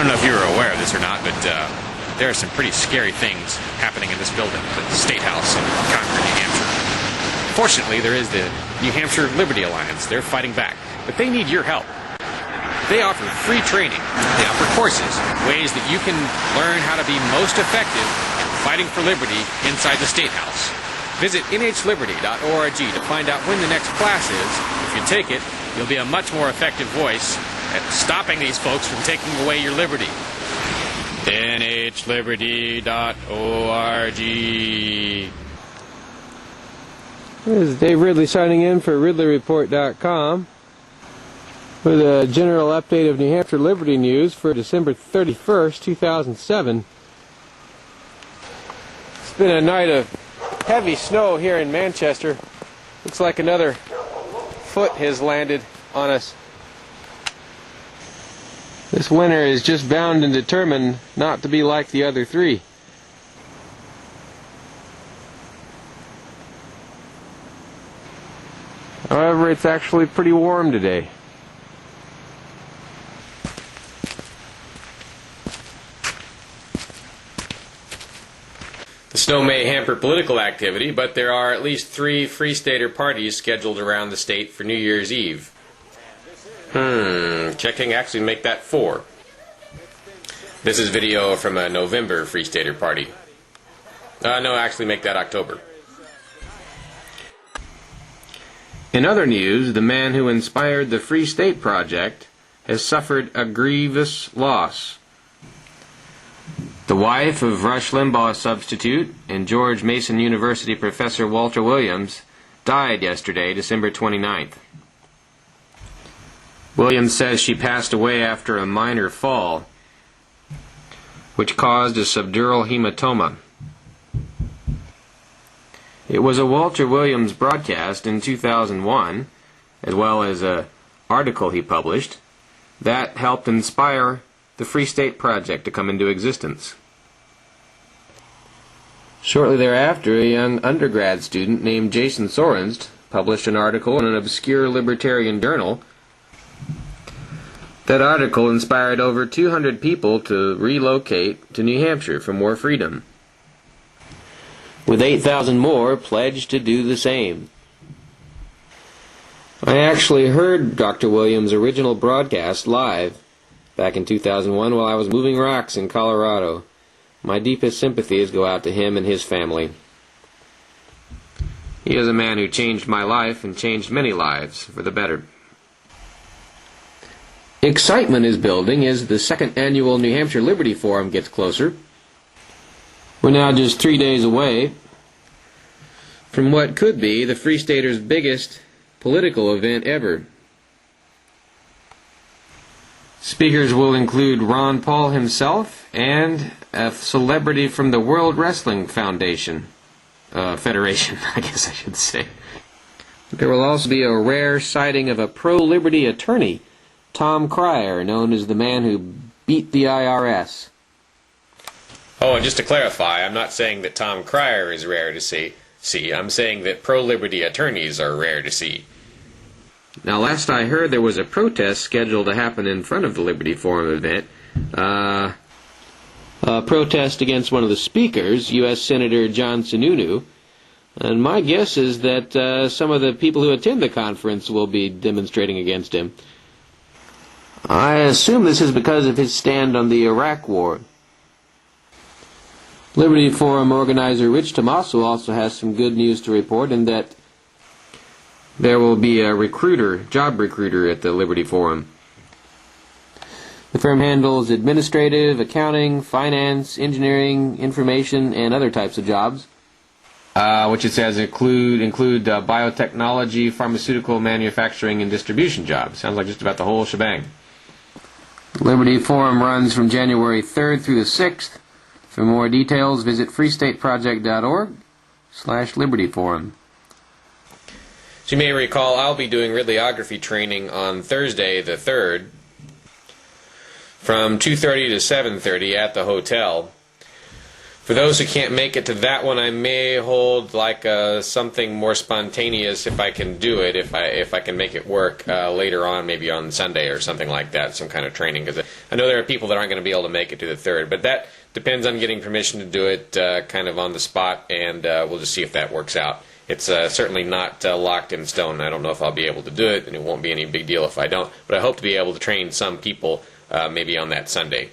don't know if you were aware of this or not, but there are some pretty scary things happening in this building, the State House in Concord, New Hampshire. Fortunately, there is the New Hampshire Liberty Alliance. They're fighting back, but they need your help. They offer free training. They offer courses, ways that you can learn how to be most effective fighting for liberty inside the State House. Visit nhliberty.org to find out when the next class is. If you take it, you'll be a much more effective voice at stopping these folks from taking away your liberty. nhliberty.org. This is Dave Ridley signing in for RidleyReport.com with a general update of New Hampshire Liberty News for December 31st, 2007. It's been a night of heavy snow here in Manchester. Looks like another foot has landed on us. This winter is just bound and determined not to be like the other three. However, it's actually pretty warm today. The snow may hamper political activity, but there are at least 3 Free Stater parties scheduled around the state for New Year's Eve. Checking, actually make that 4. This is video from a November Free Stater party. No, actually make that October. In other news, the man who inspired the Free State Project has suffered a grievous loss. The wife of Rush Limbaugh substitute and George Mason University professor Walter Williams died yesterday, December 29th. Williams says she passed away after a minor fall, which caused a subdural hematoma. It was a Walter Williams broadcast in 2001, as well as an article he published, that helped inspire the Free State Project to come into existence. Shortly thereafter, a young undergrad student named Jason Sorenst published an article in an obscure libertarian journal. That article inspired over 200 people to relocate to New Hampshire for more freedom, with 8,000 more pledged to do the same. I actually heard Dr. Williams' original broadcast live back in 2001 while I was moving rocks in Colorado. My deepest sympathies go out to him and his family. He is a man who changed my life and changed many lives for the better. Excitement is building as the second annual New Hampshire Liberty Forum gets closer. We're now just 3 days away from what could be the Free Staters' biggest political event ever. Speakers will include Ron Paul himself and a celebrity from the World Wrestling Federation, I guess I should say. There will also be a rare sighting of a pro-liberty attorney, Tom Cryer, known as the man who beat the IRS. Oh, and just to clarify, I'm not saying that Tom Cryer is rare to see. I'm saying that pro-liberty attorneys are rare to see. Now, last I heard, there was a protest scheduled to happen in front of the Liberty Forum event. A protest against one of the speakers, U.S. Senator John Sununu. And my guess is that some of the people who attend the conference will be demonstrating against him. I assume this is because of his stand on the Iraq War. Liberty Forum organizer Rich Tomaso also has some good news to report, in that there will be a job recruiter at the Liberty Forum. The firm handles administrative, accounting, finance, engineering, information, and other types of jobs, which it says include biotechnology, pharmaceutical manufacturing, and distribution jobs. Sounds like just about the whole shebang. Liberty Forum runs from January 3rd through the 6th. For more details, visit freestateproject.org/libertyforum. As you may recall, I'll be doing Ridleyography training on Thursday the 3rd from 2:30 to 7:30 at the hotel. For those who can't make it to that one, I may hold like something more spontaneous if I can do it, if I can make it work later on, maybe on Sunday or something like that, some kind of training. Because I know there are people that aren't going to be able to make it to the 3rd, but that depends on getting permission to do it kind of on the spot, and we'll just see if that works out. It's certainly not locked in stone. I don't know if I'll be able to do it, and it won't be any big deal if I don't. But I hope to be able to train some people maybe on that Sunday.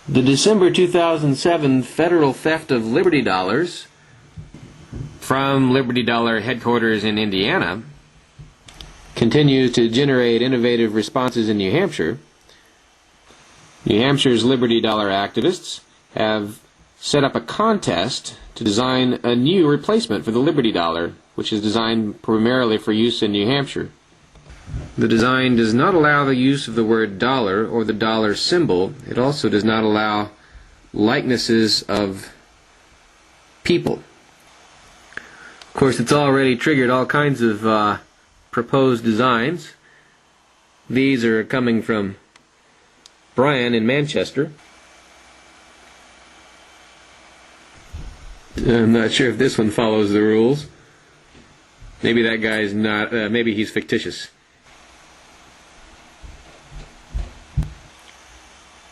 The December 2007 federal theft of Liberty Dollars from Liberty Dollar headquarters in Indiana continues to generate innovative responses in New Hampshire. New Hampshire's Liberty Dollar activists have set up a contest to design a new replacement for the Liberty Dollar, which is designed primarily for use in New Hampshire. The design does not allow the use of the word dollar or the dollar symbol. It also does not allow likenesses of people. Of course, it's already triggered all kinds of proposed designs. These are coming from Brian in Manchester. I'm not sure if this one follows the rules. Maybe that guy's not, maybe he's fictitious.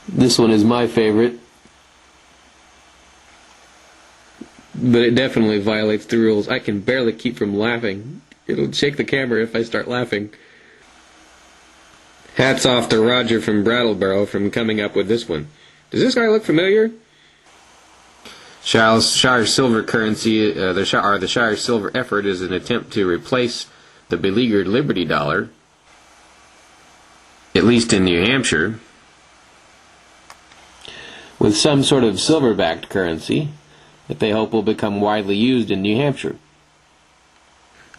This one is my favorite, but it definitely violates the rules. I can barely keep from laughing. It'll shake the camera if I start laughing. Hats off to Roger from Brattleboro for coming up with this one. Does this guy look familiar? Shire's silver currency, the Shire's silver effort is an attempt to replace the beleaguered Liberty Dollar, at least in New Hampshire, with some sort of silver-backed currency that they hope will become widely used in New Hampshire.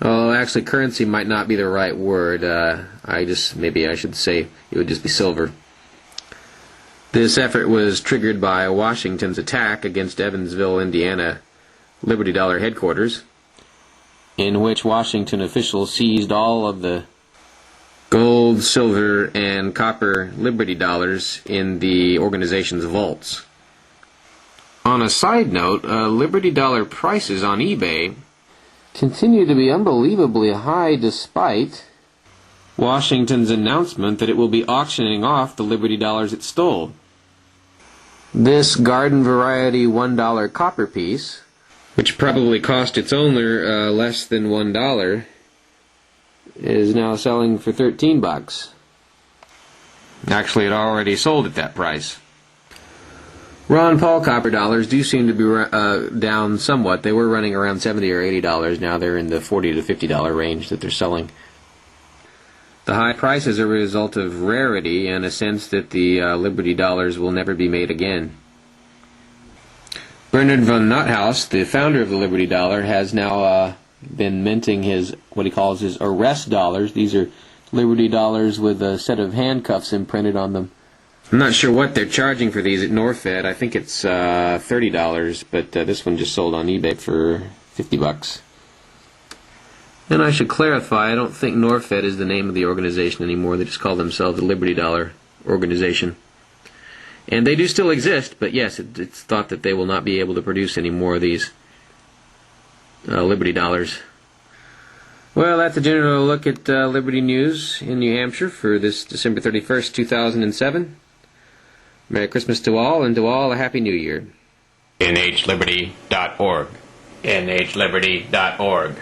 Oh, actually, currency might not be the right word. Maybe I should say it would just be silver. This effort was triggered by Washington's attack against Evansville, Indiana, Liberty Dollar headquarters, in which Washington officials seized all of the gold, silver, and copper Liberty Dollars in the organization's vaults. On a side note, Liberty Dollar prices on eBay continue to be unbelievably high despite Washington's announcement that it will be auctioning off the Liberty Dollars it stole. This garden variety $1 copper piece, which probably cost its owner less than $1, is now selling for $13. Actually, it already sold at that price. Ron Paul copper dollars do seem to be down somewhat. They were running around $70 or $80. Now they're in the $40 to $50 range that they're selling. The high price is a result of rarity and a sense that the Liberty Dollars will never be made again. Bernard von Nothaus, the founder of the Liberty Dollar, has now been minting what he calls his arrest dollars. These are Liberty Dollars with a set of handcuffs imprinted on them. I'm not sure what they're charging for these at Norfed. I think it's $30, but this one just sold on eBay for $50. And I should clarify, I don't think Norfed is the name of the organization anymore. They just call themselves the Liberty Dollar Organization. And they do still exist, but yes, it's thought that they will not be able to produce any more of these Liberty Dollars. Well, that's a general look at Liberty News in New Hampshire for this December 31st, 2007. Merry Christmas to all, and to all a Happy New Year. nhliberty.org. nhliberty.org.